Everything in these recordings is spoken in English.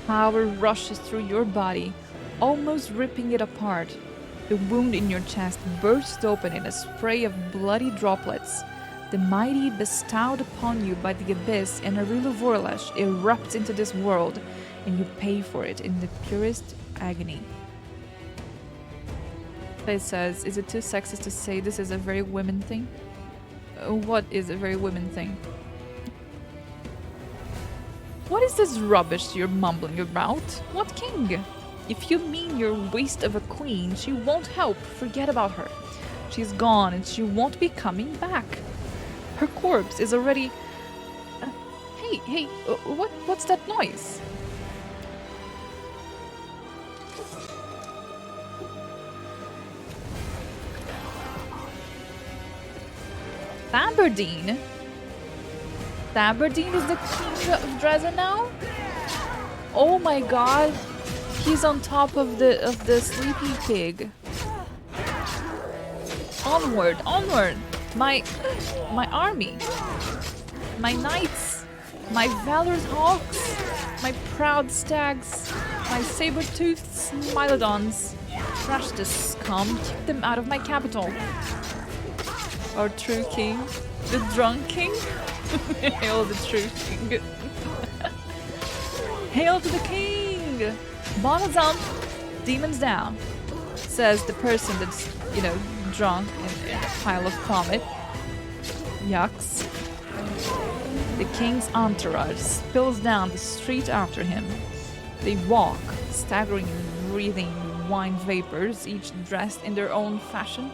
Power rushes through your body, almost ripping it apart. The wound in your chest bursts open in a spray of bloody droplets. The mighty bestowed upon you by the abyss and Vorilash erupts into this world, and you pay for it in the purest agony. It says, is it too sexist to say this is a very women thing? What is a very women thing? What is this rubbish you're mumbling about? What king? If you mean your waste of a queen, she won't help. Forget about her. She's gone and she won't be coming back. Her corpse is already... hey, what's that noise? Aberdeen? Aberdeen is the king of Dresden now? Oh my god. He's on top of the sleepy pig. Onward, onward. My army. My knights. My valorous hawks. My proud stags. My saber-toothed smilodons. Crush this scum. Keep them out of my capital. Our true king. The drunk king. Hail the true king. Hail to the king! Bottoms up, demons down, says the person that's, drunk in a pile of vomit. Yucks. The king's entourage spills down the street after him. They walk, staggering and breathing wine vapors, each dressed in their own fashion,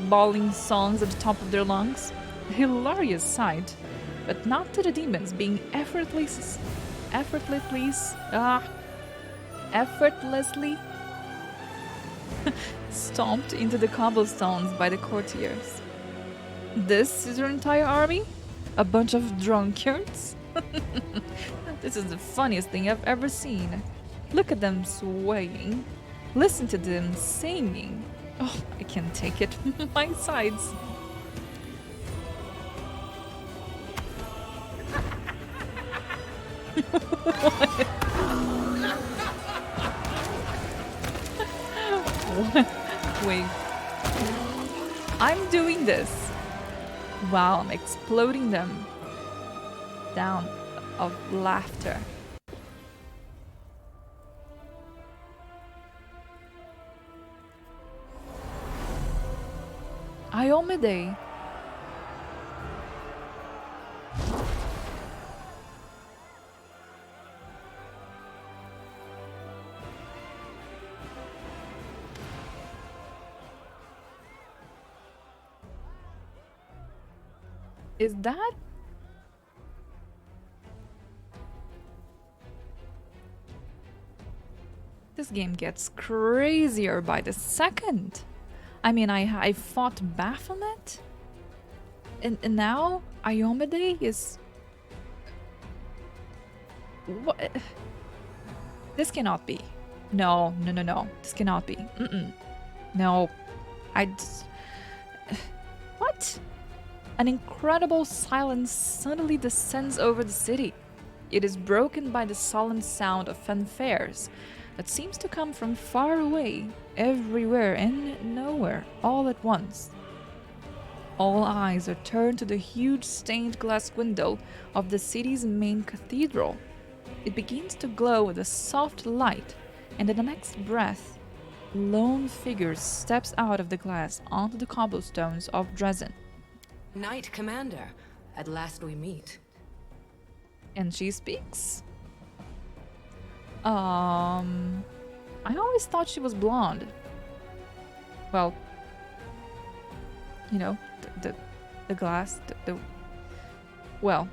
bawling songs at the top of their lungs. A hilarious sight, but not to the demons being effortlessly stomped into the cobblestones by the courtiers. This is your entire army? A bunch of drunkards? This is the funniest thing I've ever seen. Look at them swaying. Listen to them singing. Oh, I can't take it. My sides. Wait. I'm doing this. Wow, I'm exploding them. Down of laughter. Iomide. Is that? This game gets crazier by the second. I mean, I fought Baphomet, and now Iomide is... What? This cannot be. No. This cannot be. No. What? An incredible silence suddenly descends over the city. It is broken by the solemn sound of fanfares that seems to come from far away, everywhere and nowhere, all at once. All eyes are turned to the huge stained glass window of the city's main cathedral. It begins to glow with a soft light, and in the next breath, a lone figure steps out of the glass onto the cobblestones of Dresden. Knight Commander, at last we meet. And she speaks. I always thought she was blonde. Well, you know, the glass, well.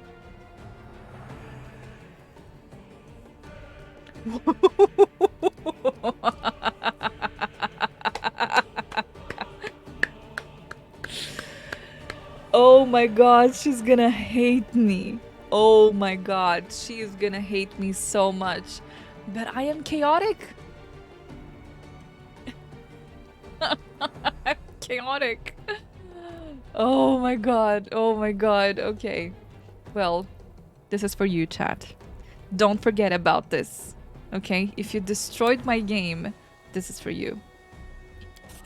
Oh my god, she's gonna hate me. Oh my god, she is gonna hate me so much. But I am chaotic. I'm chaotic. Oh my god, okay. Well, this is for you, chat. Don't forget about this. Okay, if you destroyed my game, this is for you.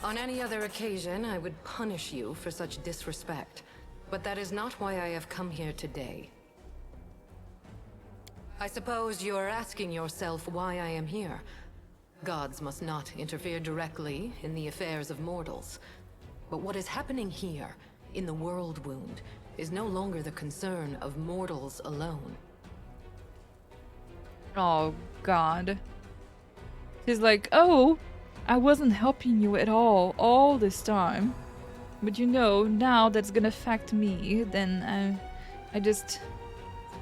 On any other occasion, I would punish you for such disrespect. But that is not why I have come here today. I suppose you are asking yourself why I am here. Gods must not interfere directly in the affairs of mortals. But what is happening here, in the World Wound, is no longer the concern of mortals alone. Oh, God. She's like, oh, I wasn't helping you at all this time. But you know, now that's gonna affect me, then I just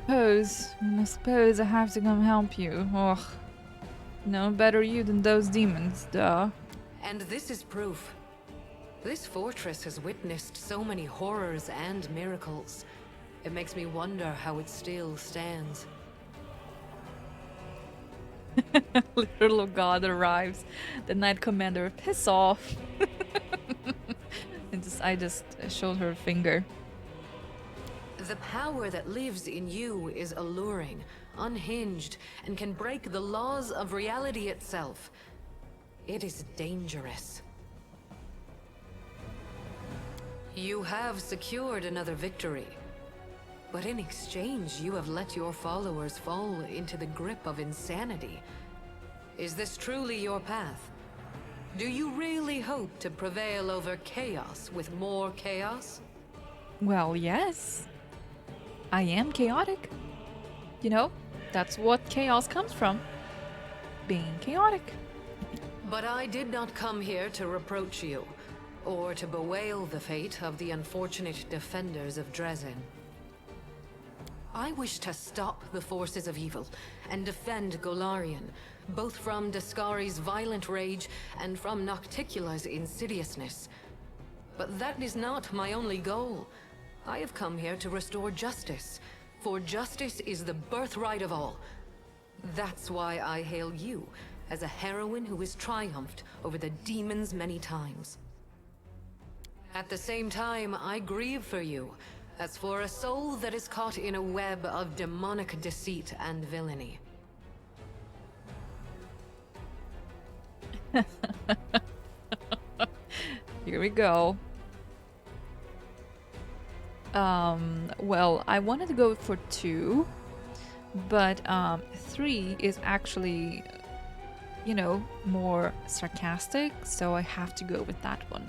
suppose I have to come help you. Ugh. No better you than those demons, duh. And this is proof. This fortress has witnessed so many horrors and miracles. It makes me wonder how it still stands. Little god arrives. The Knight Commander, piss off. I just showed her a finger. The power that lives in you is alluring, unhinged, and can break the laws of reality itself. It is dangerous. You have secured another victory. But in exchange, you have let your followers fall into the grip of insanity. Is this truly your path? Do you really hope to prevail over chaos with more chaos? Well, yes. I am chaotic. You know, that's what chaos comes from. Being chaotic. But I did not come here to reproach you, or to bewail the fate of the unfortunate defenders of Dresden. I wish to stop the forces of evil and defend Golarion, both from Daskari's violent rage and from Nocticula's insidiousness. But that is not my only goal. I have come here to restore justice, for justice is the birthright of all. That's why I hail you as a heroine who has triumphed over the demons many times. At the same time, I grieve for you, as for a soul that is caught in a web of demonic deceit and villainy. Here we go. Well, I wanted to go for 2, but 3 is actually, you know, more sarcastic, so I have to go with that one.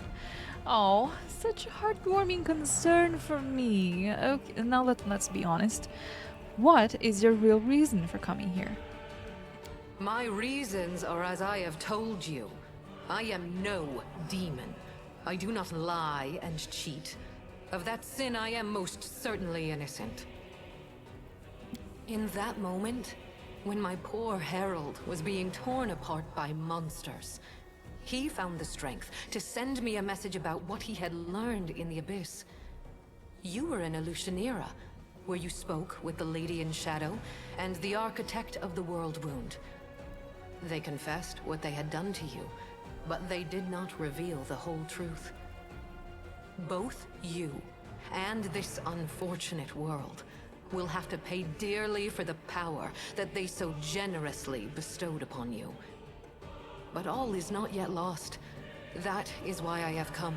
Oh, such a heartwarming concern for me. Okay, now let's be honest. What is your real reason for coming here? My reasons are as I have told you. I am no demon. I do not lie and cheat. Of that sin I am most certainly innocent. In that moment, when my poor herald was being torn apart by monsters, he found the strength to send me a message about what he had learned in the Abyss. You were in Illusionera, where you spoke with the Lady in Shadow and the Architect of the World Wound. They confessed what they had done to you, but they did not reveal the whole truth. Both you and this unfortunate world will have to pay dearly for the power that they so generously bestowed upon you. But all is not yet lost. That is why I have come.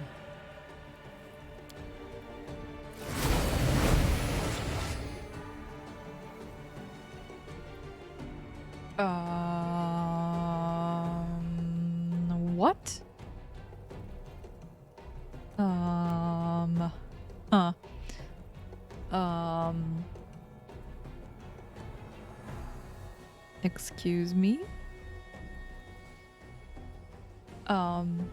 What? Huh. Excuse me? I'm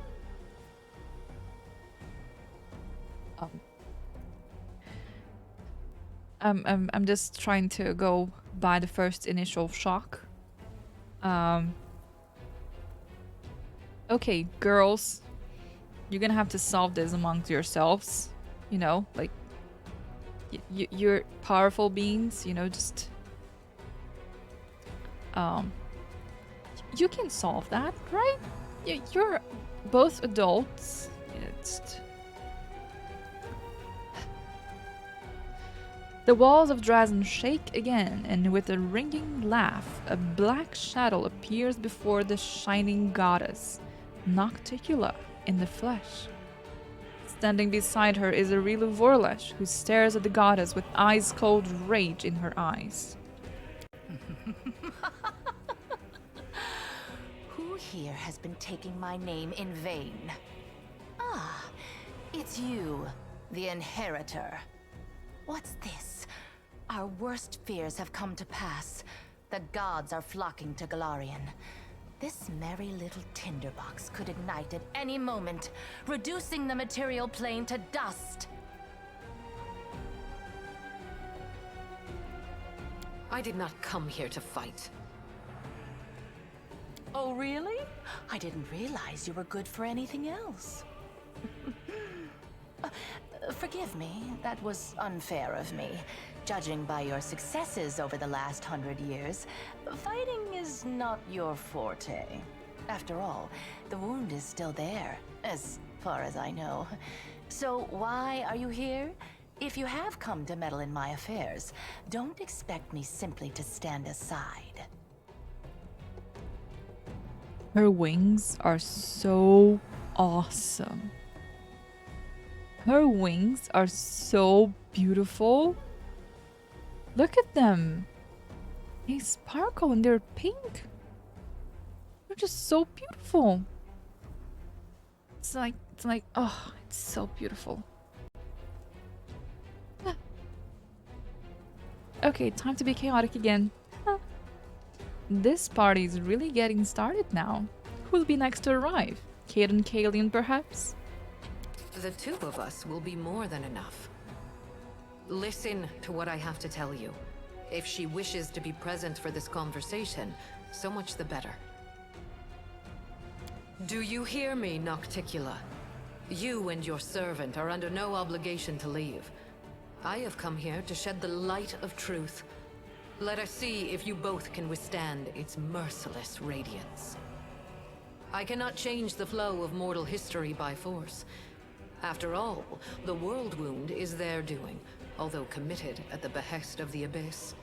just trying to go by the first initial shock. Okay, girls, you're gonna have to solve this amongst yourselves. You know, like, you're powerful beings, you know, just... You can solve that, right? You're both adults. It's... The walls of Drazen shake again, and with a ringing laugh, a black shadow appears before the shining goddess, Nocticula in the flesh. Standing beside her is Arilu Vorlesh, who stares at the goddess with ice-cold rage in her eyes. Who here has been taking my name in vain? Ah, it's you, the Inheritor. What's this? Our worst fears have come to pass. The gods are flocking to Galarian. This merry little tinderbox could ignite at any moment, reducing the material plane to dust. I did not come here to fight. Oh, really? I didn't realize you were good for anything else. Forgive me, that was unfair of me. Judging by your successes over the last 100 years, fighting is not your forte. After all, the wound is still there, as far as I know. So why are you here? If you have come to meddle in my affairs, don't expect me simply to stand aside. Her wings are so awesome. Her wings are so beautiful. Look at them. They sparkle and they're pink. They're just so beautiful. It's like, oh, it's so beautiful. Ah. Okay, time to be chaotic again. Ah. This party is really getting started now. Who will be next to arrive? Kate and Kalian, perhaps? The two of us will be more than enough. Listen to what I have to tell you. If she wishes to be present for this conversation, so much the better. Do you hear me, Nocticula? You and your servant are under no obligation to leave. I have come here to shed the light of truth. Let us see if you both can withstand its merciless radiance. I cannot change the flow of mortal history by force. After all, the world wound is their doing, although committed at the behest of the Abyss.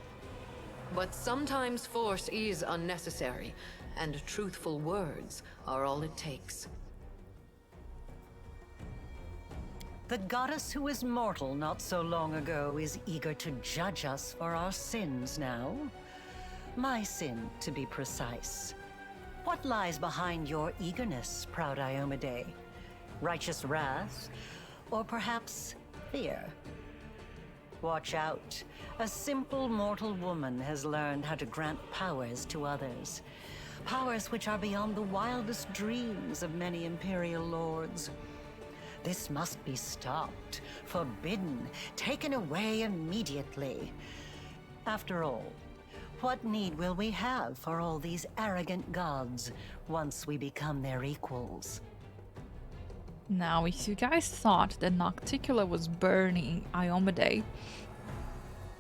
But sometimes force is unnecessary, and truthful words are all it takes. The goddess who was mortal not so long ago is eager to judge us for our sins now. My sin, to be precise. What lies behind your eagerness, proud Iomade? Righteous wrath? Or perhaps fear? Watch out. A simple mortal woman has learned how to grant powers to others. Powers which are beyond the wildest dreams of many Imperial lords. This must be stopped, forbidden, taken away immediately. After all, what need will we have for all these arrogant gods once we become their equals? Now, if you guys thought that Nocticula was burning Iomade,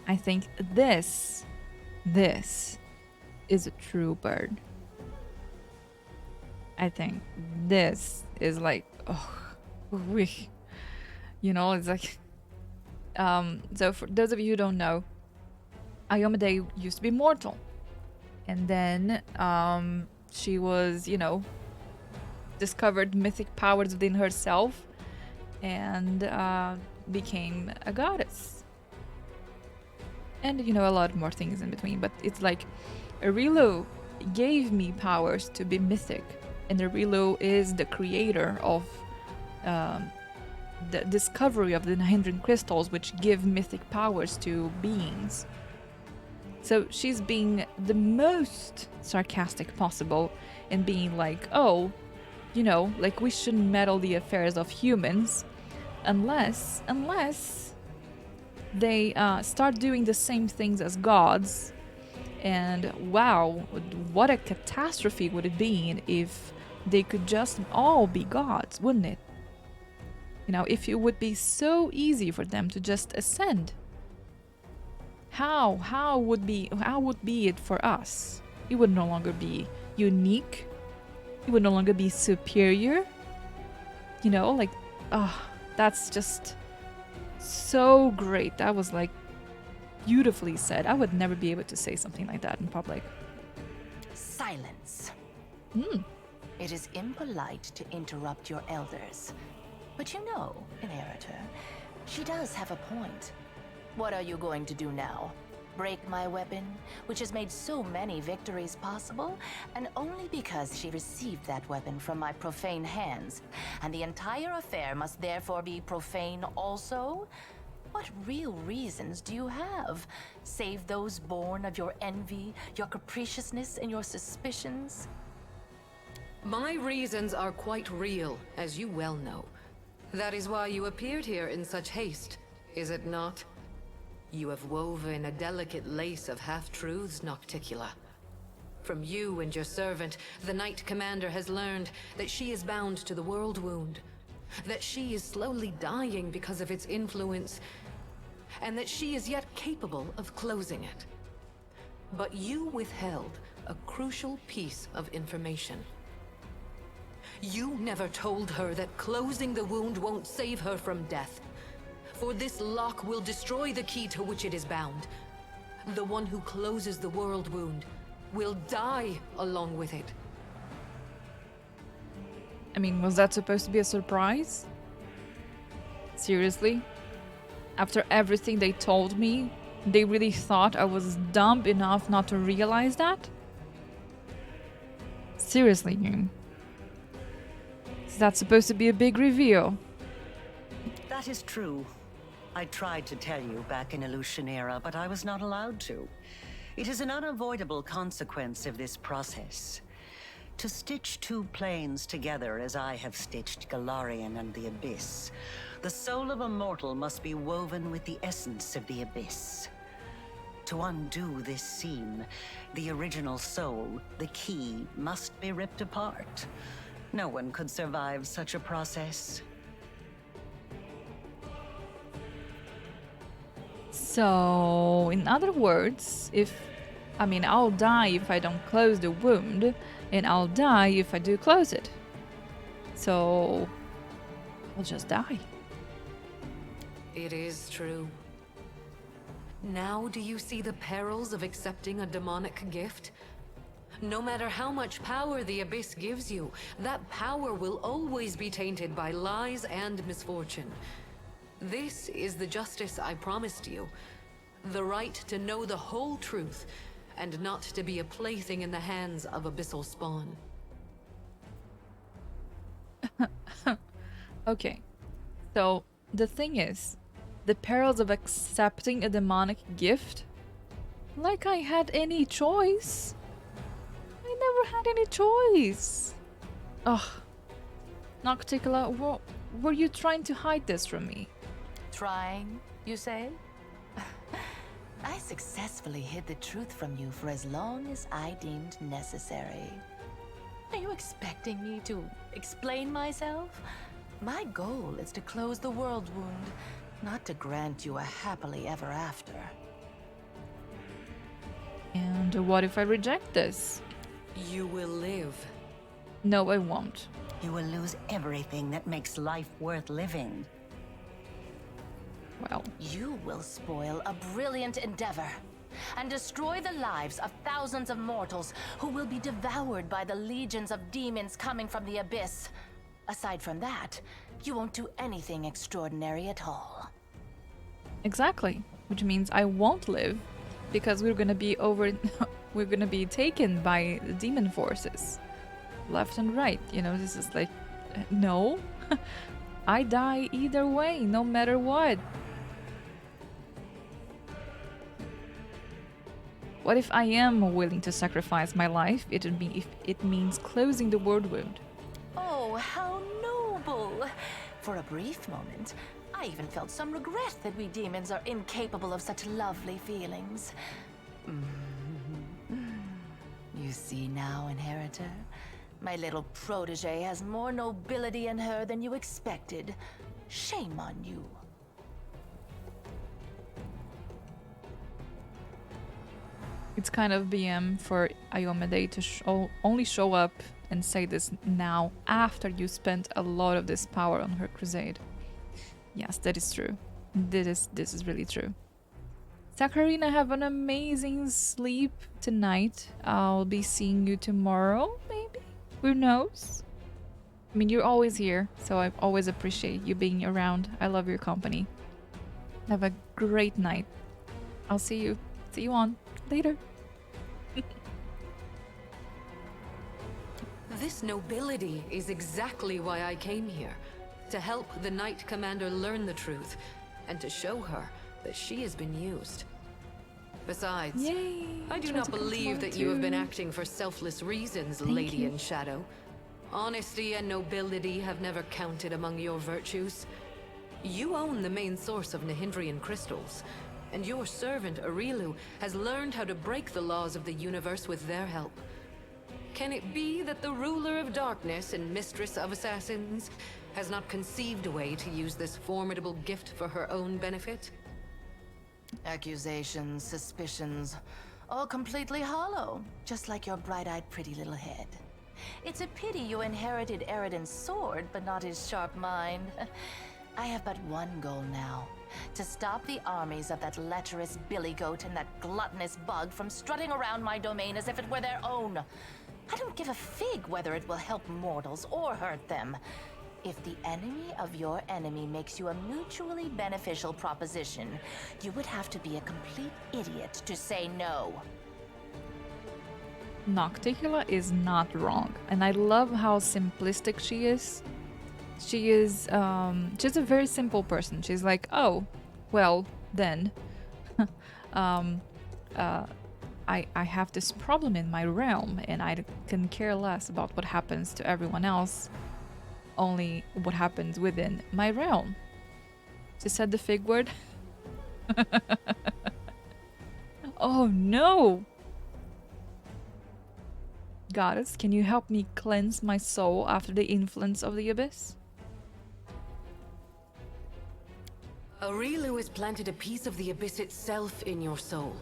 I think this is a true bird. I think this is like, you know, it's like, so for those of you who don't know, Iomade used to be mortal. And then, she was, you know, discovered mythic powers within herself and became a goddess. And, you know, a lot more things in between. But it's like, Arilu gave me powers to be mythic. And Arilu is the creator of the discovery of the 900 crystals, which give mythic powers to beings. So she's being the most sarcastic possible and being like, oh, you know, like we shouldn't meddle the affairs of humans unless they start doing the same things as gods. And wow, what a catastrophe would it be if they could just all be gods, wouldn't it? You know, if it would be so easy for them to just ascend. How would be it for us? It would no longer be unique. It would no longer be superior. You know, like, that's just so great. That was like beautifully said. I would never be able to say something like that in public. Silence. Hmm. It is impolite to interrupt your elders. But you know, Inheritor, she does have a point. What are you going to do now? Break my weapon, which has made so many victories possible, and only because she received that weapon from my profane hands, and the entire affair must therefore be profane also? What real reasons do you have? Save those born of your envy, your capriciousness, and your suspicions? My reasons are quite real, as you well know. That is why you appeared here in such haste, is it not? You have woven a delicate lace of half-truths, Nocticula. From you and your servant, the Knight Commander has learned that she is bound to the World Wound, that she is slowly dying because of its influence, and that she is yet capable of closing it. But you withheld a crucial piece of information. You never told her that closing the wound won't save her from death. For this lock will destroy the key to which it is bound. The one who closes the world wound will die along with it. I mean, was that supposed to be a surprise? Seriously? After everything they told me, they really thought I was dumb enough not to realize that? Seriously, Yoon. Is that supposed to be a big reveal? That is true. I tried to tell you back in Illusionera, but I was not allowed to. It is an unavoidable consequence of this process. To stitch two planes together as I have stitched Galarian and the Abyss, the soul of a mortal must be woven with the essence of the Abyss. To undo this seam, the original soul, the key, must be ripped apart. No one could survive such a process. So, in other words, I'll die if I don't close the wound, and I'll die if I do close it. So, I'll just die. It is true. Now do you see the perils of accepting a demonic gift? No matter how much power the Abyss gives you, that power will always be tainted by lies and misfortune. This is the justice I promised you. The right to know the whole truth, and not to be a plaything in the hands of abyssal spawn. Okay. So, the thing is, the perils of accepting a demonic gift? Like I had any choice. I never had any choice. Ugh. Nocticula, were you trying to hide this from me? Trying, you say? I successfully hid the truth from you for as long as I deemed necessary. Are you expecting me to explain myself? My goal is to close the world wound, not to grant you a happily ever after. And what if I reject this? You will live. No, I won't. You will lose everything that makes life worth living. Well, You will spoil a brilliant endeavor and destroy the lives of thousands of mortals who will be devoured by the legions of demons coming from the Abyss. Aside from that, you won't do anything extraordinary at all. exactly. Which means I won't live because we're gonna be we're gonna be taken by the demon forces. Left and right. This is like, no. I die either way, no matter what. What if I am willing to sacrifice my life? If it means closing the world wound. Oh, how noble! For a brief moment, I even felt some regret that we demons are incapable of such lovely feelings. You see now, Inheritor? My little protege has more nobility in her than you expected. Shame on you. It's kind of BM for Iomade to only show up and say this now after you spent a lot of this power on her crusade. Yes, that is true. This is really true. Takarina, have an amazing sleep tonight. I'll be seeing you tomorrow, maybe? Who knows? I mean, you're always here, so I always appreciate you being around. I love your company. Have a great night. I'll see you on later. This nobility is exactly why I came here. To help the Knight Commander learn the truth, and to show her that she has been used. Besides, Yay! I do Try not to come believe tomorrow that you have been too. acting for selfless reasons, Thank Lady you. in Shadow. Honesty and nobility have never counted among your virtues. You own the main source of Nahindrian crystals, and your servant Arilu has learned how to break the laws of the universe with their help. Can it be that the ruler of darkness and mistress of assassins has not conceived a way to use this formidable gift for her own benefit? Accusations, suspicions, all completely hollow, just like your bright-eyed pretty little head. It's a pity you inherited Eridan's sword, but not his sharp mind. I have but one goal now. To stop the armies of that lecherous billy-goat and that gluttonous bug from strutting around my domain as if it were their own. I don't give a fig whether it will help mortals or hurt them. If the enemy of your enemy makes you a mutually beneficial proposition, you would have to be a complete idiot to say no. Nocticula is not wrong, and I love how simplistic she is. She is she's a very simple person. She's like, oh, well then, I have this problem in my realm, and I can care less about what happens to everyone else, only what happens within my realm. She said the fig word. Oh no! Goddess, can you help me cleanse my soul after the influence of the abyss? Arilu has planted a piece of the abyss itself in your soul.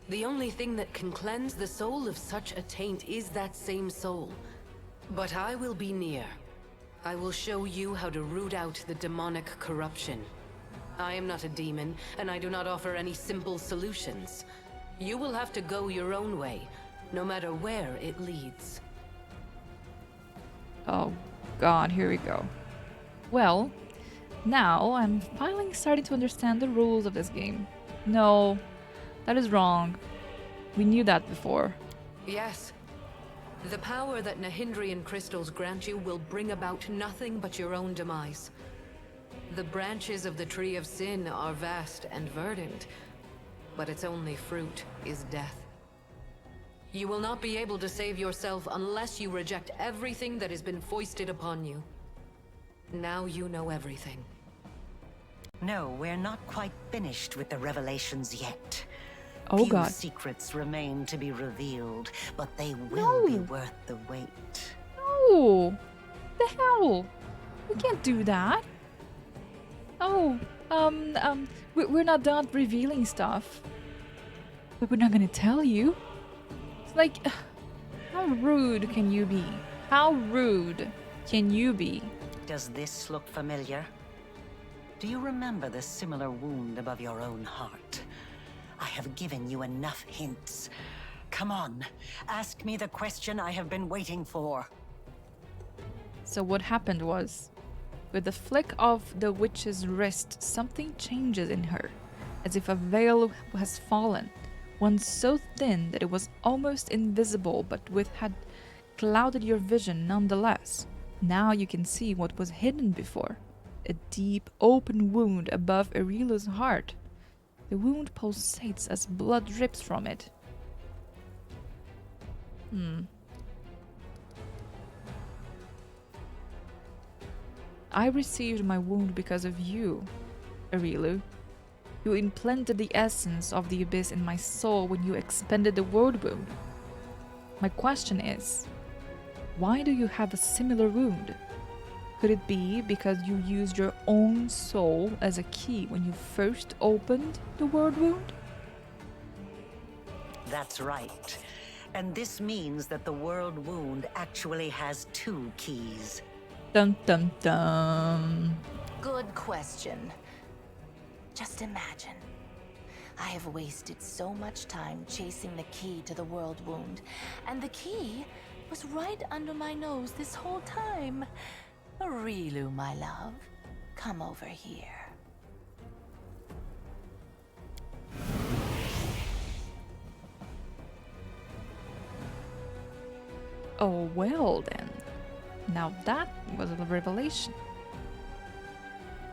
The only thing that can cleanse the soul of such a taint is that same soul. But I will be near. I will show you how to root out the demonic corruption. I am not a demon, and I do not offer any simple solutions. You will have to go your own way, no matter where it leads. Oh god, here we go. Well, now I'm finally starting to understand the rules of this game. No, that is wrong. We knew that before. Yes. The power that Nahindrian crystals grant you will bring about nothing but your own demise. The branches of the Tree of Sin are vast and verdant, but its only fruit is death. You will not be able to save yourself unless you reject everything that has been foisted upon you. Now you know everything. No, we're not quite finished with the revelations yet. Oh Few god. secrets remain to be revealed, but they will be No. worth the wait. No! The hell? We can't do that. Oh, we're not done revealing stuff. But we're not gonna tell you. It's like, how rude can you be? How rude can you be? Does this look familiar? Do you remember the similar wound above your own heart? I have given you enough hints. Come on, ask me the question I have been waiting for. So what happened was, with the flick of the witch's wrist, something changes in her, as if a veil has fallen, one so thin that it was almost invisible, but had clouded your vision nonetheless. Now you can see what was hidden before. A deep, open wound above Arilu's heart. The wound pulsates as blood drips from it. I received my wound because of you, Arilu. You implanted the essence of the abyss in my soul when you expended the word wound. My question is, why do you have a similar wound? Could it be because you used your own soul as a key when you first opened the word wound? That's right. And this means that the world wound actually has two keys. Dun dun dun. Good question. Just imagine. I have wasted so much time chasing the key to the world wound, and the key was right under my nose this whole time. Rilu, my love, come over here. Oh, well then. Now that was a revelation.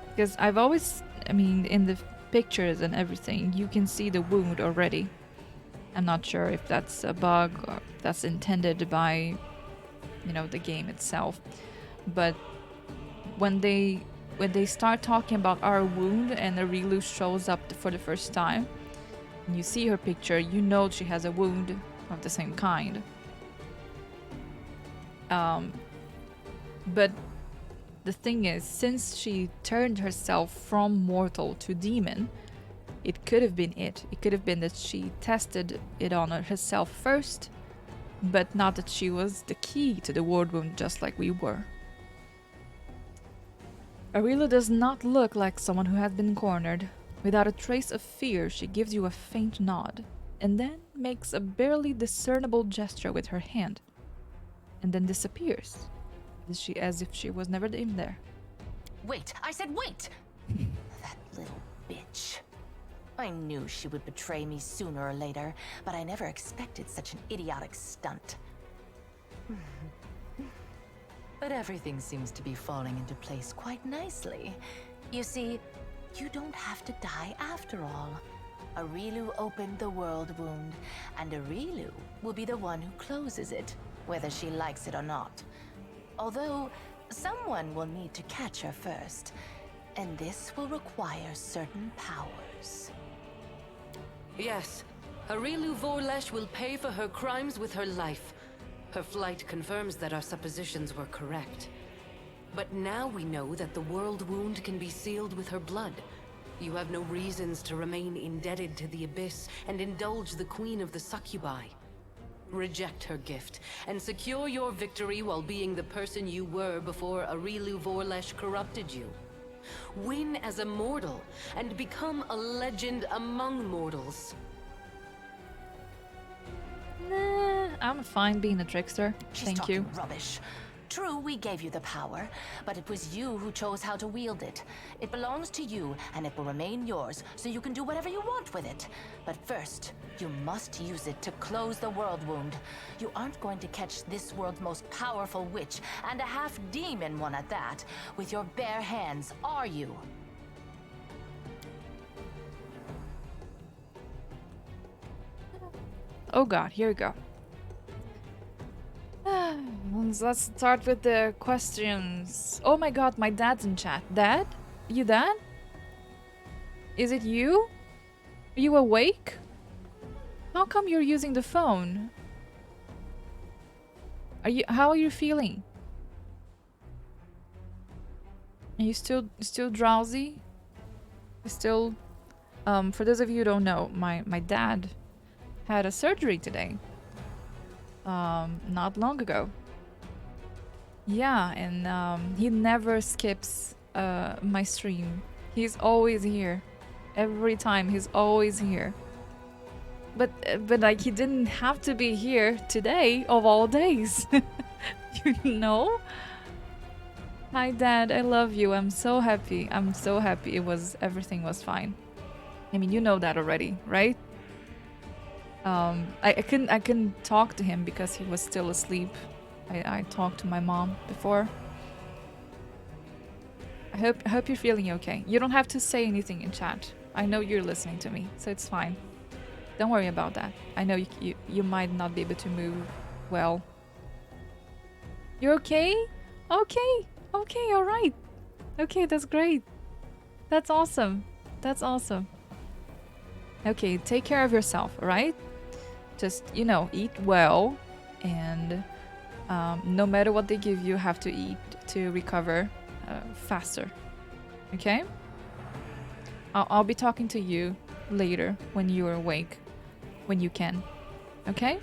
Because I've always, I mean, in the pictures and everything, you can see the wound already. I'm not sure if that's a bug or if that's intended by, you know, the game itself. But when they start talking about our wound and Arilu shows up for the first time, and you see her picture, you know she has a wound of the same kind. But the thing is, since she turned herself from mortal to demon, it could have been it. It could have been that she tested it on herself first, but not that she was the key to the ward wound just like we were. Arilu does not look like someone who has been cornered. Without a trace of fear, she gives you a faint nod, and then makes a barely discernible gesture with her hand, and then disappears, as if she was never in there. Wait! I said wait! That little bitch. I knew she would betray me sooner or later, but I never expected such an idiotic stunt. But everything seems to be falling into place quite nicely. You see, you don't have to die after all. Arilu opened the world wound, and Arilu will be the one who closes it, whether she likes it or not. Although, someone will need to catch her first, and this will require certain powers. Yes, Arilu Vorlesh will pay for her crimes with her life. Her flight confirms that our suppositions were correct. But now we know that the world wound can be sealed with her blood. You have no reasons to remain indebted to the Abyss and indulge the Queen of the Succubi. Reject her gift, and secure your victory while being the person you were before Arilu Vorlesh corrupted you. Win as a mortal, and become a legend among mortals. Nah, I'm fine being a trickster. She's Thank you. talking rubbish. True, we gave you the power, but it was you who chose how to wield it. It belongs to you, and it will remain yours, so you can do whatever you want with it. But first, you must use it to close the world wound. You aren't going to catch this world's most powerful witch, and a half-demon one at that, with your bare hands, are you? Oh god, here we go. Let's start with the questions. Oh my god, my dad's in chat. Dad? You dad? Is it you? Are you awake? How come you're using the phone? How are you feeling? Are you still drowsy? You still for those of you who don't know, my dad had a surgery today. Not long ago. Yeah, and he never skips my stream. He's always here. Every time he's always here. But like he didn't have to be here today of all days. You know? Hi Dad, I love you. I'm so happy. I'm so happy everything was fine. I mean, you know that already, right? I couldn't talk to him because he was still asleep. I talked to my mom before. I hope you're feeling okay. You don't have to say anything in chat. I know you're listening to me, so it's fine. Don't worry about that. I know you might not be able to move well. You're okay? Okay, all right. Okay, that's great. That's awesome. That's awesome. Okay, take care of yourself, all right? Just, you know, eat well, and no matter what they give you, have to eat to recover faster. Okay? I'll be talking to you later when you're awake, when you can. Okay?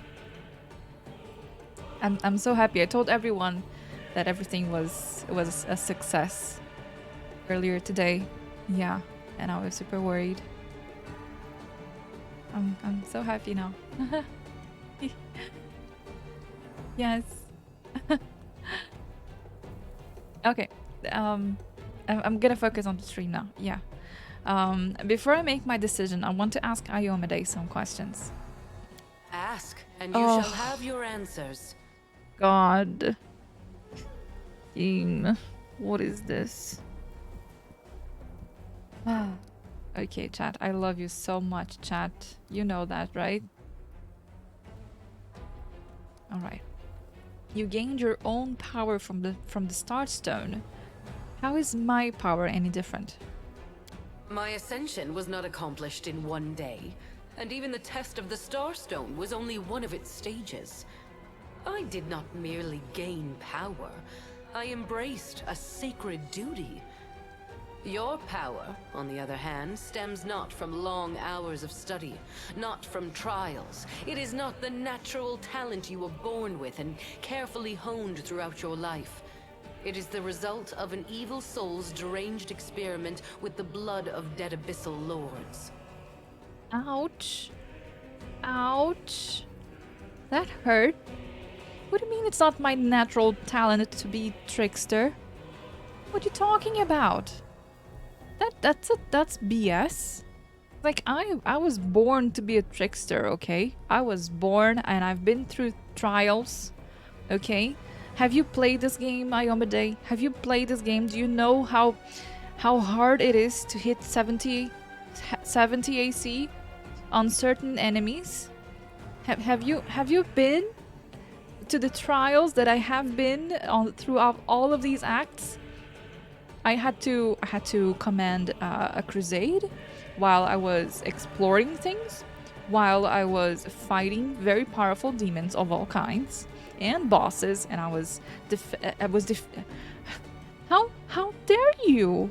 I'm so happy. I told everyone that everything was a success earlier today. Yeah, and I was super worried. I'm so happy now. Yes. Okay. I'm gonna focus on the stream now. Yeah. Before I make my decision, I want to ask Ayomide some questions. Ask, and you Oh. shall have your answers. God. Game. What is this? Okay, chat. I love you so much, chat. You know that, right? Alright. You gained your own power from the Starstone. How is my power any different? My ascension was not accomplished in one day, and even the test of the Starstone was only one of its stages. I did not merely gain power, I embraced a sacred duty. Your power, on the other hand, stems not from long hours of study, not from trials. It is not the natural talent you were born with and carefully honed throughout your life. It is the result of an evil soul's deranged experiment with the blood of dead abyssal lords. Ouch. Ouch. That hurt. What do you mean it's not my natural talent to be Trickster? What are you talking about? That's BS. Like I was born to be a Trickster, okay? I was born and I've been through trials, okay? Have you played this game, Ayomide? Have you played this game? Do you know how hard it is to hit 70 AC on certain enemies? Have you been to the trials that I have been on throughout all of these acts? I had to command a crusade while I was exploring things, while I was fighting very powerful demons of all kinds and bosses, and how dare you?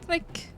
Like,